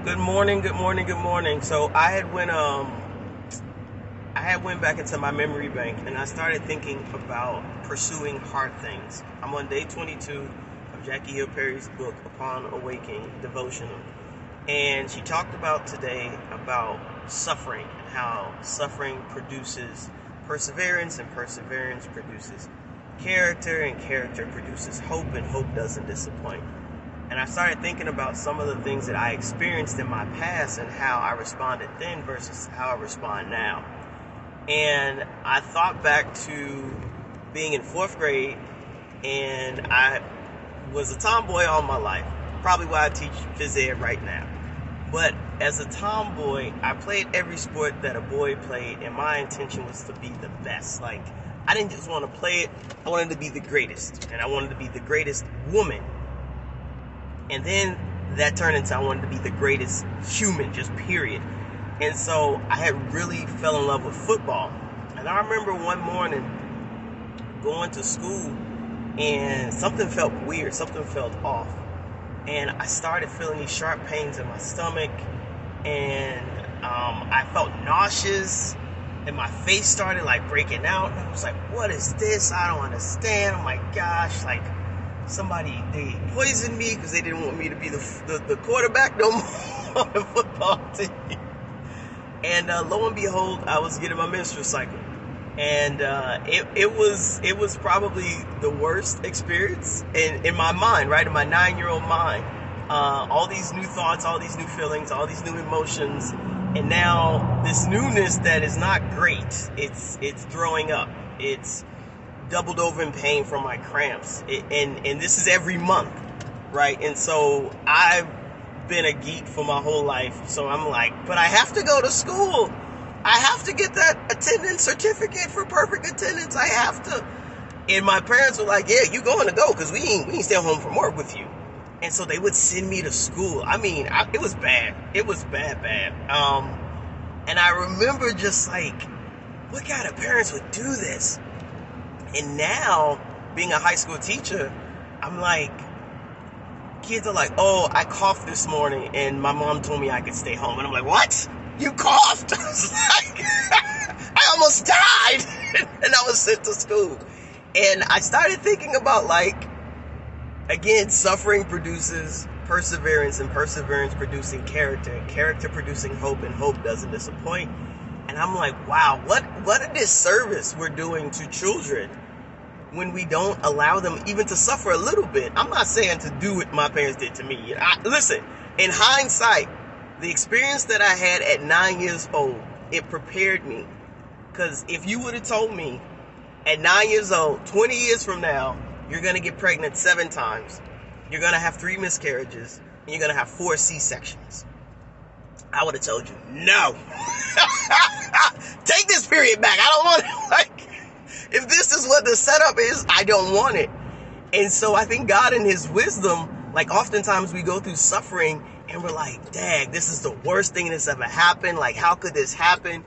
Good morning, good morning, good morning. So I had went back into my memory bank and I started thinking about pursuing hard things. I'm on day 22 of Jackie Hill Perry's book, Upon Awakening, devotional. And she talked about today about suffering and how suffering produces perseverance and perseverance produces character and character produces hope and hope doesn't disappoint. And I started thinking about some of the things that I experienced in my past and how I responded then versus how I respond now. And I thought back to being in fourth grade, and I was a tomboy all my life. Probably why I teach phys ed right now. But as a tomboy, I played every sport that a boy played, and my intention was to be the best. Like, I didn't just want to play it, I wanted to be the greatest. And I wanted to be the greatest woman. And then that turned into I wanted to be the greatest human, just period. And so I had really fell in love with football. And I remember one morning going to school and something felt weird, something felt off. And I started feeling these sharp pains in my stomach, and I felt nauseous, and my face started like breaking out. And I was like, what is this? I don't understand. Oh my gosh, like, they poisoned me because they didn't want me to be the quarterback no more on the football team. And lo and behold, I was getting my menstrual cycle. And it was probably the worst experience in my mind, right? In my 9-year-old mind. All these new thoughts, all these new feelings, all these new emotions. And now this newness that is not great. It's throwing up. It's doubled over in pain from my cramps, and this is every month, right? And so I've been a geek for my whole life, so I'm like, but I have to go to school. I have to get that attendance certificate for perfect attendance. I have to. And my parents were like, yeah, you going to go because we ain't stay home from work with you. And so they would send me to school. I mean, it was bad. It was bad. And I remember just like, what kind of parents would do this? And now, being a high school teacher, I'm like, kids are like, oh, I coughed this morning and my mom told me I could stay home. And I'm like, what? You coughed? I was like, I almost died. And I was sent to school. And I started thinking about, like, again, suffering produces perseverance, and perseverance producing character, and character producing hope, and hope doesn't disappoint. And I'm like, wow, what a disservice we're doing to children when we don't allow them even to suffer a little bit. I'm not saying to do what my parents did to me. Listen, in hindsight, the experience that I had at 9 years old, it prepared me. Because if you would have told me at 9 years old, 20 years from now, you're going to get pregnant 7 times, you're going to have 3 miscarriages, and you're going to have 4 C-sections, I would have told you, no. Take this period back. I don't want it. Like, if this is what the setup is, I don't want it. And so I think God in his wisdom, like, oftentimes we go through suffering and we're like, dang, this is the worst thing that's ever happened. Like, how could this happen?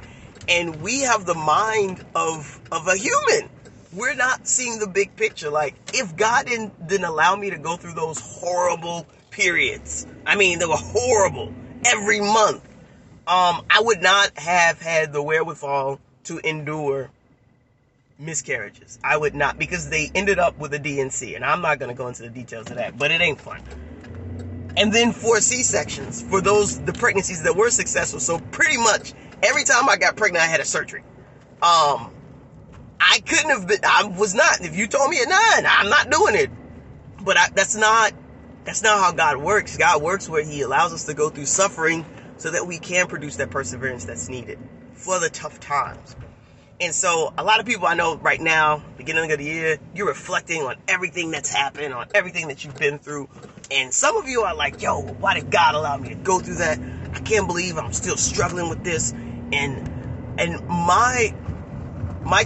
And we have the mind of a human. We're not seeing the big picture. Like, if God didn't allow me to go through those horrible periods, I mean, they were horrible every month, I would not have had the wherewithal to endure miscarriages. I would not, because they ended up with a DNC, and I'm not going to go into the details of that, but it ain't fun. And then 4 C-sections for the pregnancies that were successful. So pretty much every time I got pregnant, I had a surgery. I couldn't have been, I was not, if you told me at 9, I'm not doing it. But that's not how God works. God works where he allows us to go through suffering so that we can produce that perseverance that's needed for the tough times. And so a lot of people I know right now, beginning of the year, you're reflecting on everything that's happened, on everything that you've been through. And some of you are like, yo, why did God allow me to go through that? I can't believe I'm still struggling with this. And my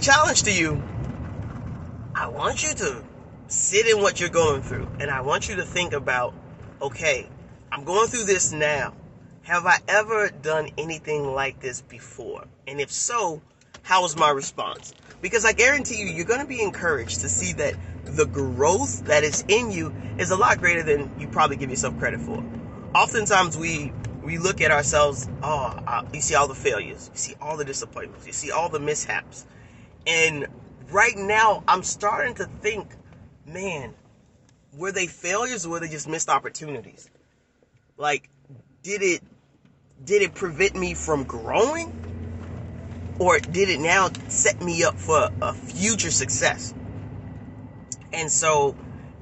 challenge to you, I want you to sit in what you're going through. And I want you to think about, okay, I'm going through this now. Have I ever done anything like this before? And if so, how was my response? Because I guarantee you, you're going to be encouraged to see that the growth that is in you is a lot greater than you probably give yourself credit for. Oftentimes we we look at ourselves, you see all the failures, you see all the disappointments, you see all the mishaps. And right now, I'm starting to think, man, were they failures or were they just missed opportunities? Like, did it prevent me from growing? Or did it now set me up for a future success? And so,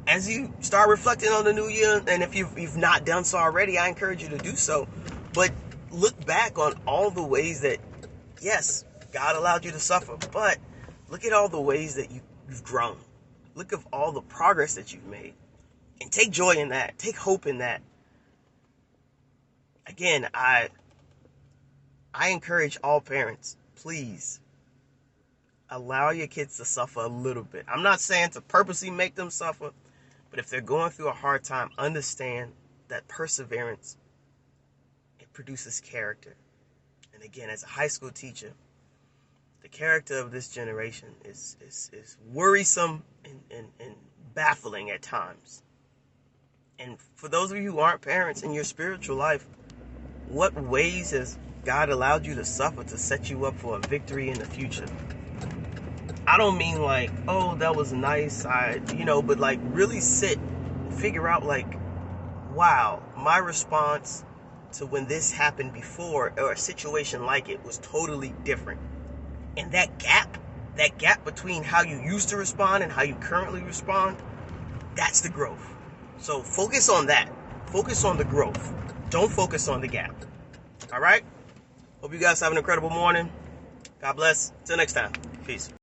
as you start reflecting on the new year, and if you've not done so already, I encourage you to do so. But look back on all the ways that, yes, God allowed you to suffer, but look at all the ways that you've grown. Look at all the progress that you've made. And take joy in that. Take hope in that. Again, I encourage all parents, please allow your kids to suffer a little bit. I'm not saying to purposely make them suffer, but if they're going through a hard time, understand that perseverance, it produces character. And again, as a high school teacher, the character of this generation is worrisome and baffling at times. And for those of you who aren't parents in your spiritual life, what ways has God allowed you to suffer to set you up for a victory in the future? I don't mean like, oh, that was nice, but like really figure out like, wow, my response to when this happened before or a situation like it was totally different. And that gap between how you used to respond and how you currently respond, that's the growth. So focus on that. Focus on the growth. Don't focus on the gap. All right? Hope you guys have an incredible morning. God bless. Till next time. Peace.